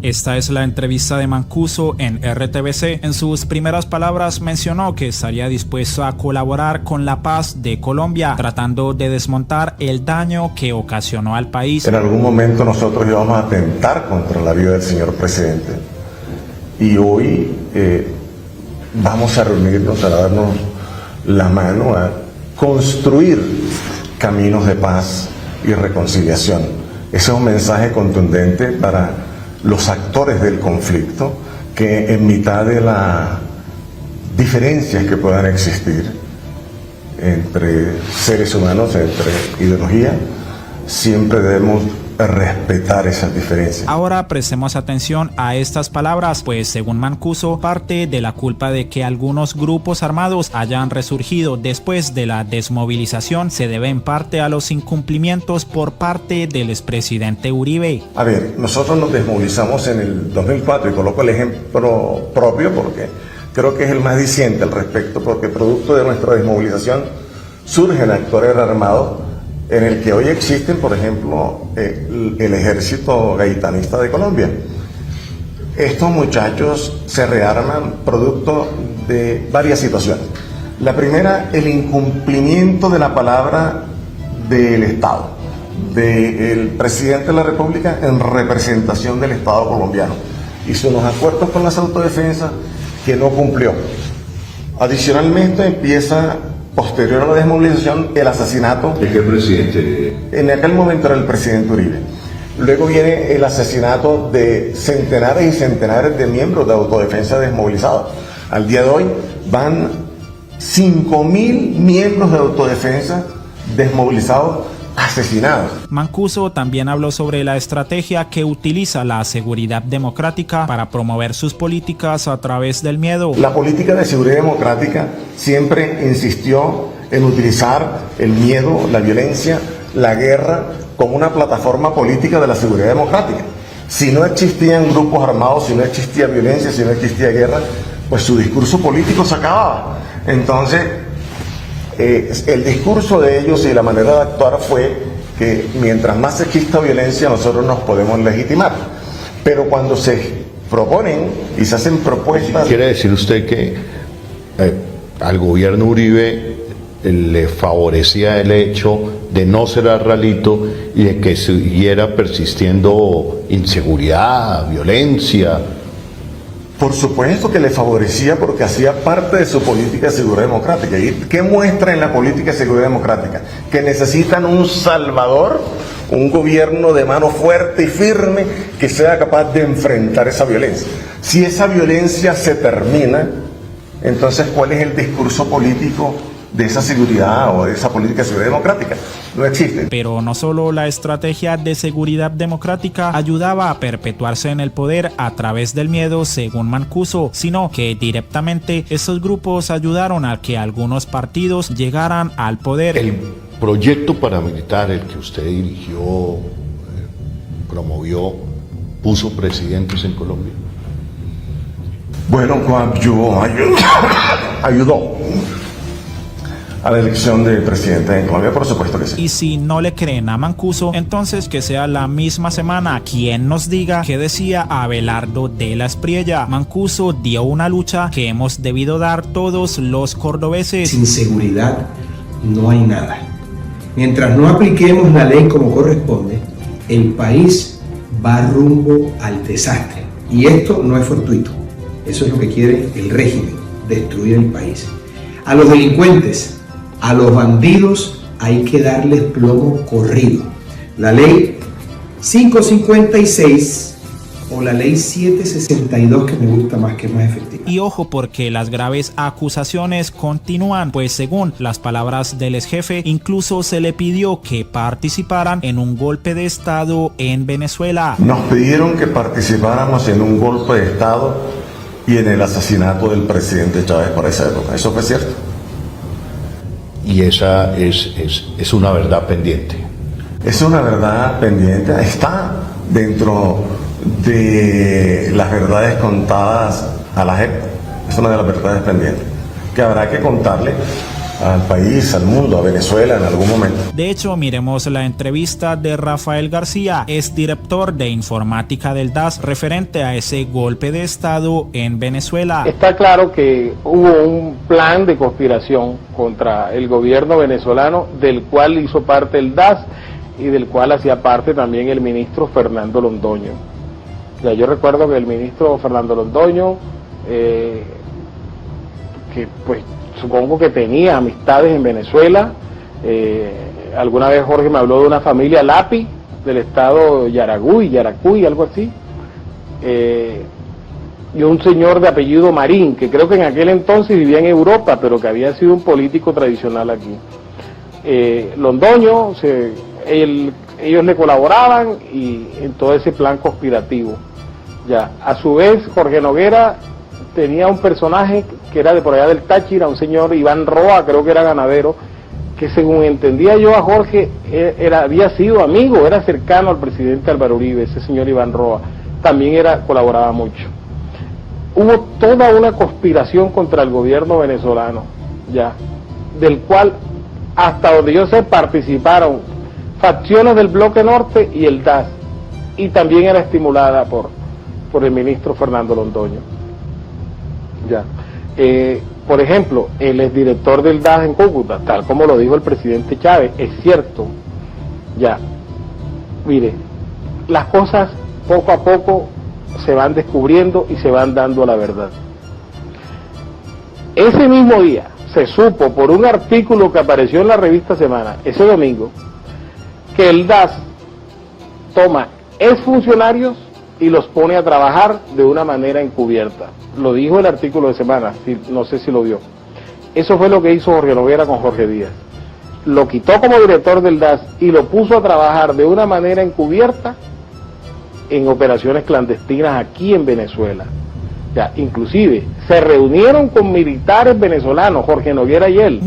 Esta es la entrevista de Mancuso en RTBC. En sus primeras palabras mencionó que estaría dispuesto a colaborar con la paz de Colombia, tratando de desmontar el daño que ocasionó al país. En algún momento nosotros íbamos a atentar contra la vida del señor presidente y hoy vamos a reunirnos, a darnos la mano, a construir caminos de paz y reconciliación. Ese es un mensaje contundente para los actores del conflicto, que en mitad de las diferencias que puedan existir entre seres humanos, entre ideologías, siempre debemos respetar esas diferencias. Ahora prestemos atención a estas palabras, pues según Mancuso, parte de la culpa de que algunos grupos armados hayan resurgido después de la desmovilización se debe en parte a los incumplimientos por parte del expresidente Uribe. A ver, nosotros nos desmovilizamos en el 2004 y coloco el ejemplo propio porque creo que es el más diciente al respecto, porque producto de nuestra desmovilización surgen actores armados en el que hoy existen, por ejemplo, el ejército gaitanista de Colombia. Estos muchachos se rearman producto de varias situaciones. La primera, el incumplimiento de la palabra del Estado, del presidente de la República en representación del Estado colombiano. Hizo unos acuerdos con las autodefensas que no cumplió. Adicionalmente empieza, posterior a la desmovilización, el asesinato. ¿De qué presidente? En aquel momento era el presidente Uribe. Luego viene el asesinato de centenares y centenares de miembros de autodefensa desmovilizados. Al día de hoy van 5.000 miembros de autodefensa desmovilizados asesinados. Mancuso también habló sobre la estrategia que utiliza la seguridad democrática para promover sus políticas a través del miedo. La política de seguridad democrática siempre insistió en utilizar el miedo, la violencia, la guerra como una plataforma política de la seguridad democrática. Si no existían grupos armados, si no existía violencia, si no existía guerra, pues su discurso político se acababa. Entonces, el discurso de ellos y la manera de actuar fue que mientras más exista violencia nosotros nos podemos legitimar. Pero cuando se proponen y se hacen propuestas... ¿Quiere decir usted que al gobierno Uribe le favorecía el hecho de no ser arralito y de que siguiera persistiendo inseguridad, violencia? Por supuesto que le favorecía porque hacía parte de su política de seguridad democrática. ¿Y qué muestra en la política de seguridad democrática? Que necesitan un salvador, un gobierno de mano fuerte y firme que sea capaz de enfrentar esa violencia. Si esa violencia se termina, entonces ¿cuál es el discurso político de esa seguridad o de esa política de seguridad democrática? No existe. Pero no solo la estrategia de seguridad democrática ayudaba a perpetuarse en el poder a través del miedo, según Mancuso, sino que directamente esos grupos ayudaron a que algunos partidos llegaran al poder. El proyecto paramilitar, el que usted dirigió, promovió, puso presidentes en Colombia. Bueno, ayudó a la elección de presidente en Colombia, por supuesto que sí. Y si no le creen a Mancuso, entonces que sea la misma semana quien nos diga qué decía Abelardo de la Espriella. Mancuso dio una lucha que hemos debido dar todos los cordobeses. Sin seguridad no hay nada. Mientras no apliquemos la ley como corresponde, el país va rumbo al desastre. Y esto no es fortuito. Eso es lo que quiere el régimen, destruir el país. A los delincuentes, a los bandidos hay que darles plomo corrido. La ley 556 o la ley 762, que me gusta más, que es más efectiva. Y ojo, porque las graves acusaciones continúan, pues según las palabras del ex jefe, incluso se le pidió que participaran en un golpe de estado en Venezuela. Nos pidieron que participáramos en un golpe de estado y en el asesinato del presidente Chávez por esa época. ¿Eso fue cierto? Y esa es una verdad pendiente. Es una verdad pendiente, está dentro de las verdades contadas a la JEP. Es una de las verdades pendientes que habrá que contarle al país, al mundo, a Venezuela en algún momento. De hecho, miremos la entrevista de Rafael García, exdirector de informática del DAS, referente a ese golpe de Estado en Venezuela. Está claro que hubo un plan de conspiración contra el gobierno venezolano, del cual hizo parte el DAS y del cual hacía parte también el ministro Fernando Londoño. Ya, yo recuerdo que el ministro Fernando Londoño, que pues supongo que tenía amistades en Venezuela, alguna vez Jorge me habló de una familia Lapi del estado Yaracuy, algo así, y un señor de apellido Marín, que creo que en aquel entonces vivía en Europa, pero que había sido un político tradicional aquí. Londoño, ellos le colaboraban y en todo ese plan conspirativo. Ya, a su vez Jorge Noguera tenía un personaje que era de por allá del Táchira, un señor Iván Roa, creo que era ganadero, que según entendía yo a Jorge, había sido amigo, era cercano al presidente Álvaro Uribe, ese señor Iván Roa, también colaboraba mucho. Hubo toda una conspiración contra el gobierno venezolano, ya, del cual, hasta donde yo sé, participaron facciones del Bloque Norte y el DAS, y también era estimulada por el ministro Fernando Londoño. Ya. Por ejemplo, el exdirector del DAS en Cúcuta, tal como lo dijo el presidente Chávez, es cierto. Ya, mire, las cosas poco a poco se van descubriendo y se van dando a la verdad. Ese mismo día se supo por un artículo que apareció en la revista Semana, ese domingo, que el DAS toma exfuncionarios y los pone a trabajar de una manera encubierta. Lo dijo el artículo de Semana, no sé si lo vio. Eso fue lo que hizo Jorge Noguera con Jorge Díaz. Lo quitó como director del DAS y lo puso a trabajar de una manera encubierta en operaciones clandestinas aquí en Venezuela. Ya, inclusive se reunieron con militares venezolanos, Jorge Noguera y él.